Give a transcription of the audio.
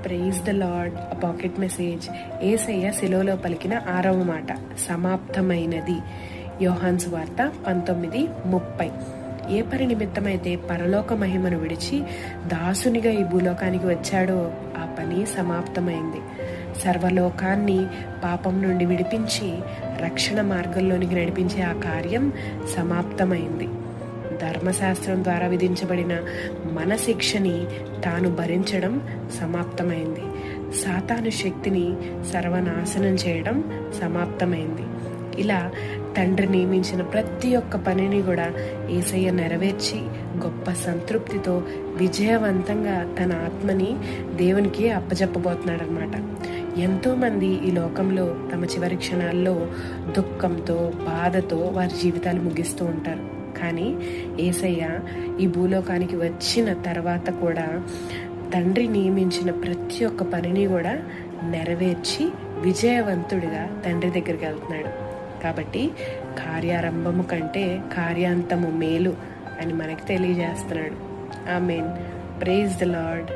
Praise the lord. Pocket message. Yesayya శిలువలో పలికిన 6వ మాట, సమాప్తమైనది. యోహాను సువార్త 19:30. ఏ పని నిమిత్తమైతే పరలోక మహిమను విడిచి దాసునిగా ఈ భూలోకానికి వచ్చాడో ఆ పని సమాప్తమైంది. సర్వలోకాన్ని పాపం నుండి విడిపించి రక్షణ మార్గంలోనికి నడిపించే ఆ కార్యం సమాప్తమైంది. ధర్మశాస్త్రం ద్వారా విధించబడిన మన శిక్షని తాను భరించడం సమాప్తమైంది. సాతాను శక్తిని సర్వనాశనం చేయడం సమాప్తమైంది. ఇలా తండ్రి నియమించిన ప్రతి ఒక్క పనిని కూడా యేసయ్య నెరవేర్చి గొప్ప సంతృప్తితో విజయవంతంగా తన ఆత్మని దేవునికి అప్పచెప్పబోతున్నాడు అనమాట. ఎంతోమంది ఈ లోకంలో తమ చివరి క్షణాల్లో దుఃఖంతో, బాధతో వారి జీవితాలు ముగిస్తూ ఉంటారు. కానీ యేసయ్య ఈ భూలోకానికి వచ్చిన తర్వాత కూడా తండ్రి నియమించిన ప్రతి ఒక్క పనిని కూడా నెరవేర్చి విజయవంతుడిగా తండ్రి దగ్గరికి వెళ్తున్నాడు. కాబట్టి కార్యారంభము కంటే కార్యాంతము మేలు అని మనకి తెలియజేస్తున్నాడు. ఆమేన్. Praise the lord.